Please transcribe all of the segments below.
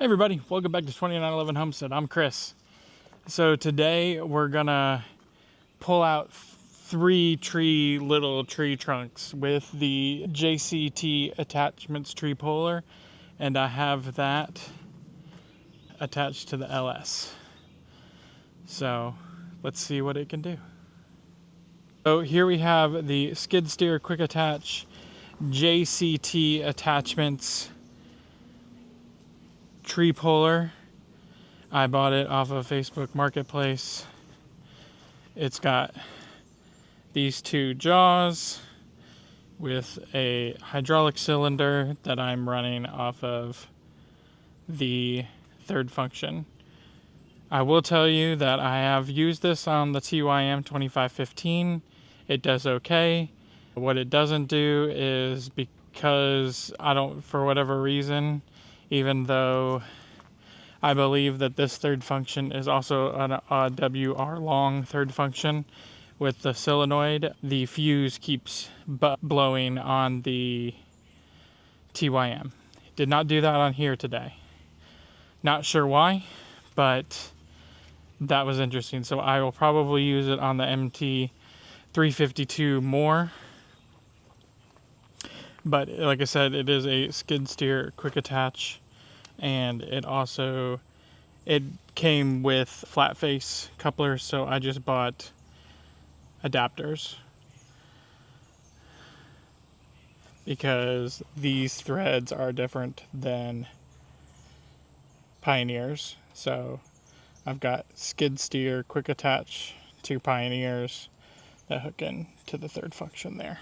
Hey everybody, welcome back to 2911 Homestead. I'm Chris. So today we're gonna pull out three little tree trunks with the JCT Attachments tree puller, and I have that attached to the LS. So let's see what it can do. So here we have the skid steer quick attach JCT Attachments tree puller. I bought it off of Facebook Marketplace. It's got these two jaws with a hydraulic cylinder that I'm running off of the third function. I will tell you that I have used this on the TYM 2515. It does okay. What it doesn't do is, because for whatever reason, even though I believe that this third function is also a WR long third function with the solenoid, the fuse keeps blowing on the TYM. Did not do that on here today. Not sure why, but that was interesting. So I will probably use it on the MT352 more. But like I said, it is a skid steer quick attach, and it came with flat face couplers, so I just bought adapters because these threads are different than Pioneers. So I've got skid steer quick attach to Pioneers that hook in to the third function there.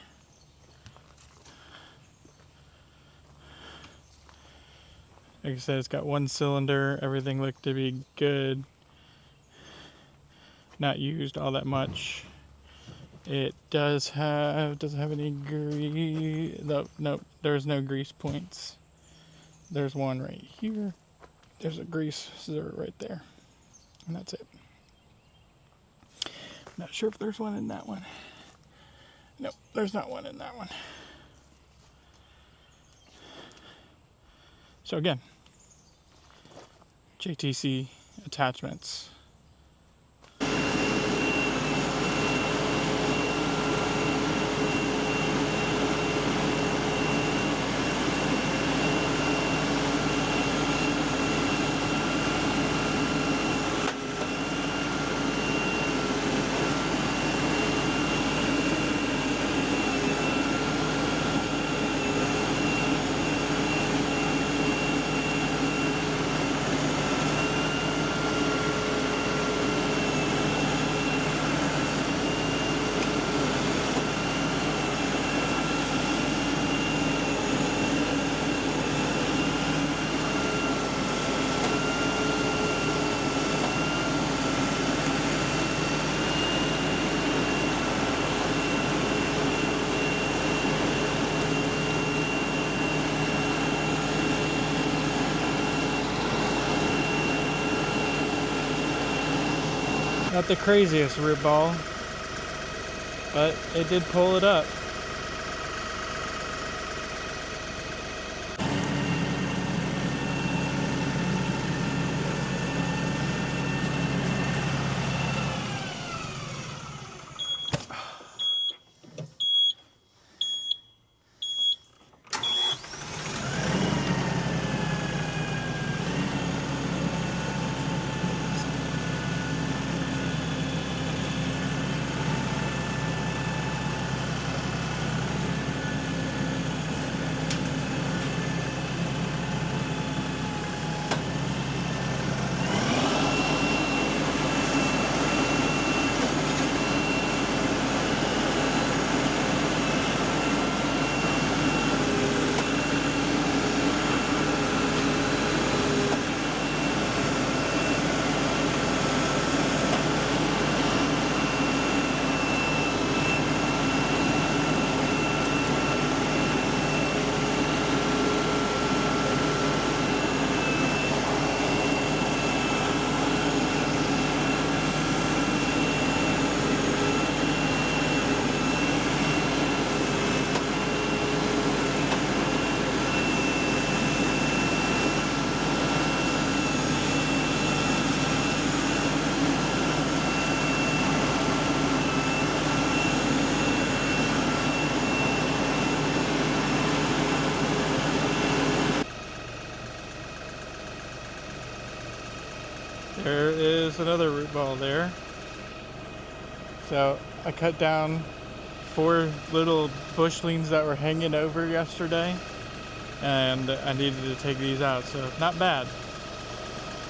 Like I said, it's got one cylinder. Everything looked to be good. Not used all that much. It doesn't have any grease. Nope, there's no grease points. There's one right here. There's a grease zero right there. And that's it. Not sure if there's one in that one. Nope, there's not one in that one. So again, JTC Attachments. Not the craziest root ball, but it did pull it up. There is another root ball there. So I cut down 4 little bushlings that were hanging over yesterday, and I needed to take these out, so not bad.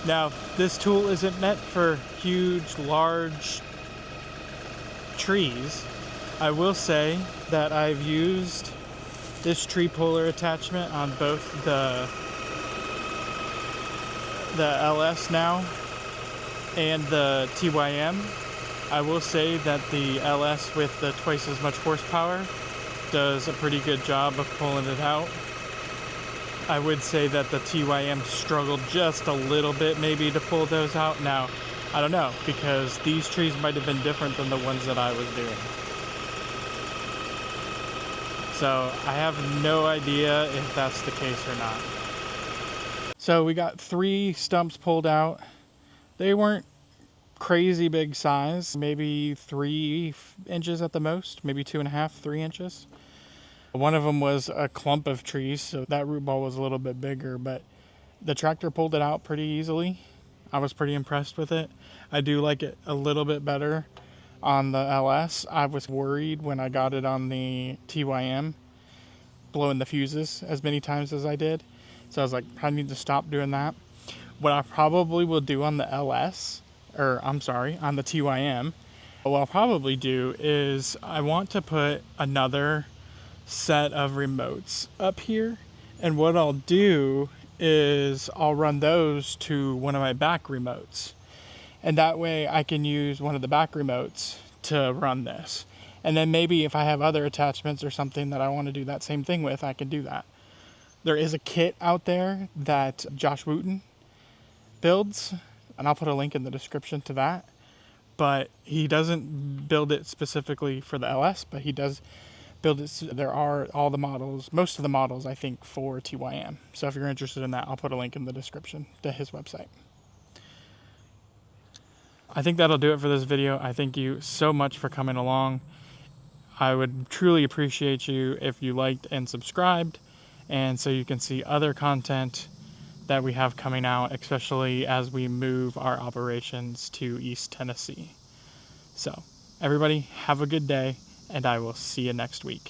Now, this tool isn't meant for huge, large trees. I will say that I've used this tree puller attachment on both the LS now and the TYM. I will say that the LS with the twice as much horsepower does a pretty good job of pulling it out. I would say that the TYM struggled just a little bit maybe to pull those out. Now, I don't know, because these trees might have been different than the ones that I was doing. So I have no idea if that's the case or not. So we got 3 stumps pulled out. They weren't crazy big size, maybe 3 inches at the most, maybe 2.5, 3 inches. One of them was a clump of trees, so that root ball was a little bit bigger, but the tractor pulled it out pretty easily. I was pretty impressed with it. I do like it a little bit better on the LS. I was worried when I got it on the TYM, blowing the fuses as many times as I did. So I was like, I need to stop doing that. What I probably will do on the LS, on the TYM, what I'll probably do is I want to put another set of remotes up here, and what I'll do is I'll run those to one of my back remotes, and that way I can use one of the back remotes to run this. And then maybe if I have other attachments or something that I want to do that same thing with, I can do that. There is a kit out there that Josh Wooten builds, and I'll put a link in the description to that, but he doesn't build it specifically for the LS, but he does build it. There are all the models, most of the models I think, for TYM. So if you're interested in that, I'll put a link in the description to his website. I think that'll do it for this video. I thank you so much for coming along. I would truly appreciate you if you liked and subscribed, and so you can see other content that we have coming out, especially as we move our operations to East Tennessee. So everybody have a good day, and I will see you next week.